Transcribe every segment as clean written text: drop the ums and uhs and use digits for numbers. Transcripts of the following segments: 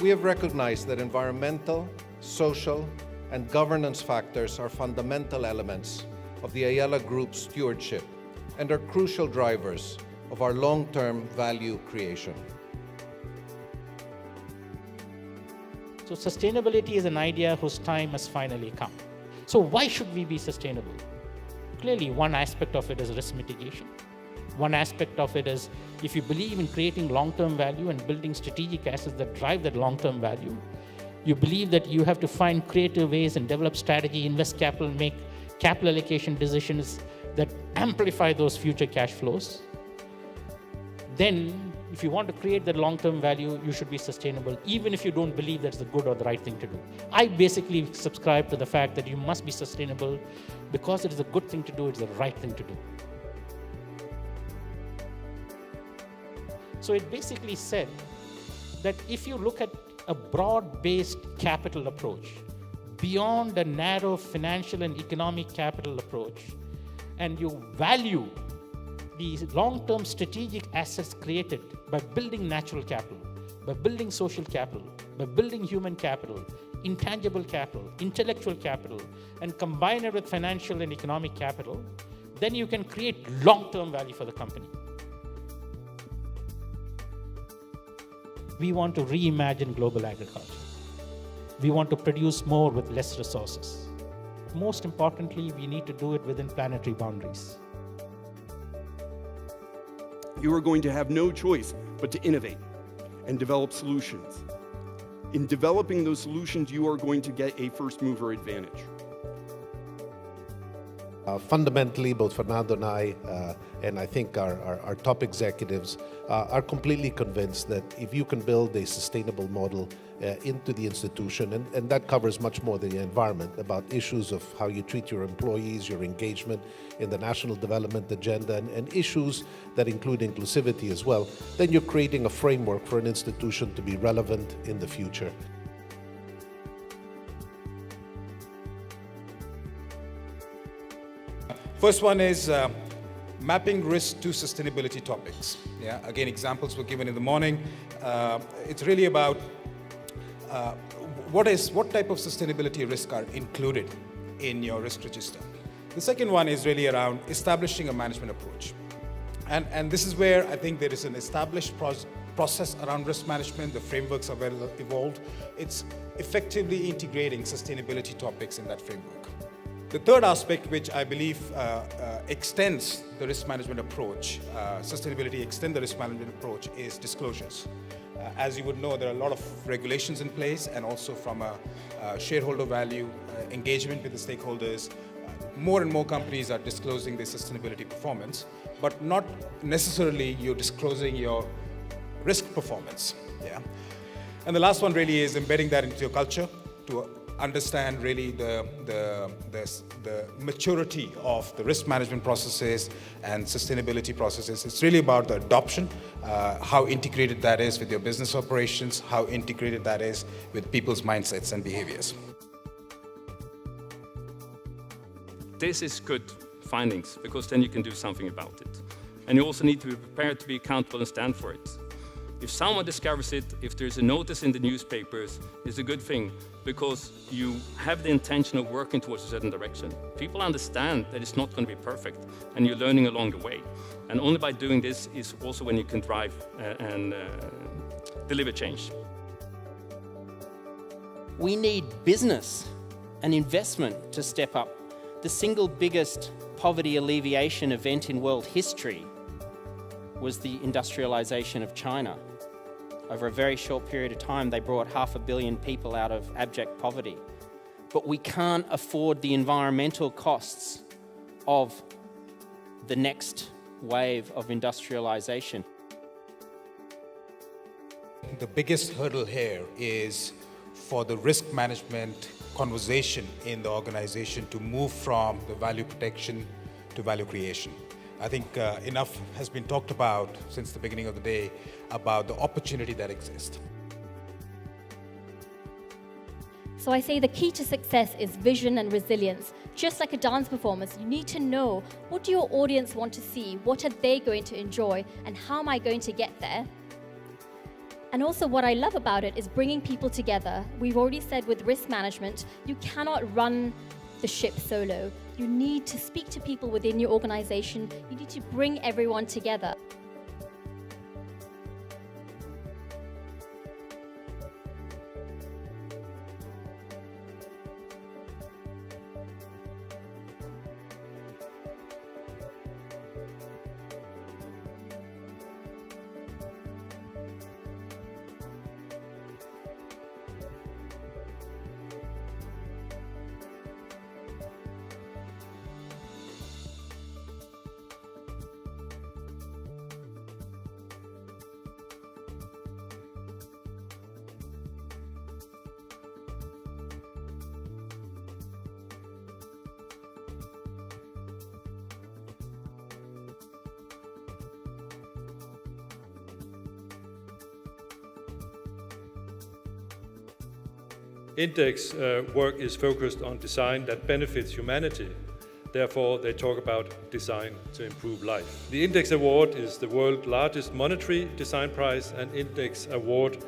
we have recognized that environmental, social, and governance factors are fundamental elements of the Ayala Group's stewardship and are crucial drivers of our long-term value creation. So sustainability is an idea whose time has finally come. So why should we be sustainable? Clearly, one aspect of it is risk mitigation. One aspect of it is if you believe in creating long-term value and building strategic assets that drive that long-term value, you believe that you have to find creative ways and develop strategy, invest capital, make capital allocation decisions that amplify those future cash flows. Then, if you want to create that long-term value, you should be sustainable, even if you don't believe that's the good or the right thing to do. I basically subscribe to the fact that you must be sustainable because it is a good thing to do, it's the right thing to do. So it basically said that if you look at a broad-based capital approach, beyond a narrow financial and economic capital approach, and you value these long-term strategic assets created by building natural capital, by building social capital, by building human capital, intangible capital, intellectual capital, and combine it with financial and economic capital, then you can create long-term value for the company. We want to reimagine global agriculture. We want to produce more with less resources. Most importantly, we need to do it within planetary boundaries. You are going to have no choice but to innovate and develop solutions. In developing those solutions, you are going to get a first mover advantage. Fundamentally, both Fernando and I think our top executives are completely convinced that if you can build a sustainable model into the institution, and that covers much more than the environment, about issues of how you treat your employees, your engagement in the national development agenda, and issues that include inclusivity as well, then you're creating a framework for an institution to be relevant in the future. First one is mapping risk to sustainability topics. Yeah, again, examples were given in the morning. It's really about what type of sustainability risk are included in your risk register. The second one is really around establishing a management approach. And this is where I think there is an established process around risk management. The frameworks are well evolved. It's effectively integrating sustainability topics in that framework. The third aspect, which I believe extends the risk management approach, sustainability extends the risk management approach, is disclosures. As you would know, there are a lot of regulations in place, and also from a shareholder value, engagement with the stakeholders, more and more companies are disclosing their sustainability performance, but not necessarily you're disclosing your risk performance. Yeah. And the last one really is embedding that into your culture to understand really the maturity of the risk management processes and sustainability processes. It's really about the adoption, how integrated that is with your business operations, how integrated that is with people's mindsets and behaviors. This is good findings, because then you can do something about it. And you also need to be prepared to be accountable and stand for it. If someone discovers it, if there's a notice in the newspapers, it's a good thing, because you have the intention of working towards a certain direction. People understand that it's not going to be perfect, and you're learning along the way. And only by doing this is also when you can drive and deliver change. We need business and investment to step up. The single biggest poverty alleviation event in world history was the industrialization of China. Over a very short period of time, they brought 500 million people out of abject poverty. But we can't afford the environmental costs of the next wave of industrialization. The biggest hurdle here is for the risk management conversation in the organization to move from the value protection to value creation. I think enough has been talked about since the beginning of the day about the opportunity that exists. So I say the key to success is vision and resilience. Just like a dance performance, you need to know, what do your audience want to see? What are they going to enjoy? And how am I going to get there? And also, what I love about it is bringing people together. We've already said with risk management, you cannot run the ship solo. You need to speak to people within your organization. You need to bring everyone together. Index work is focused on design that benefits humanity. Therefore, they talk about design to improve life. The Index Award is the world's largest monetary design prize, and Index Award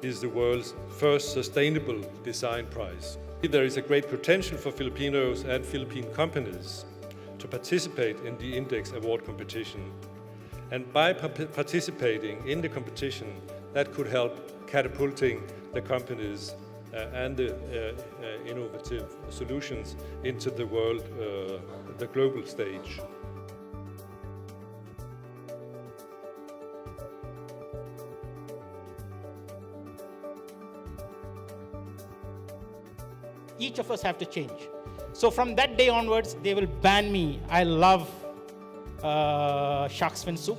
is the world's first sustainable design prize. There is a great potential for Filipinos and Philippine companies to participate in the Index Award competition. And by participating in the competition, that could help catapulting the companies and the innovative solutions into the world, the global stage. Each of us have to change. So from that day onwards, they will ban me. I love shark's fin soup.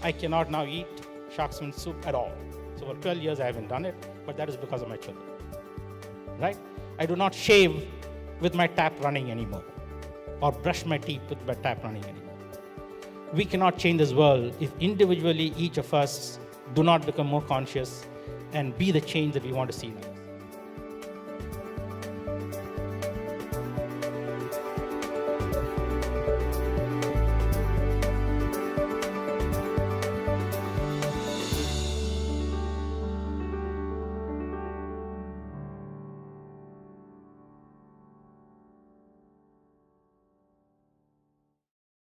I cannot now eat shark's fin soup at all. So for 12 years I haven't done it, but that is because of my children. Right? I do not shave with my tap running anymore, or brush my teeth with my tap running anymore. We cannot change this world if individually each of us do not become more conscious and be the change that we want to see now.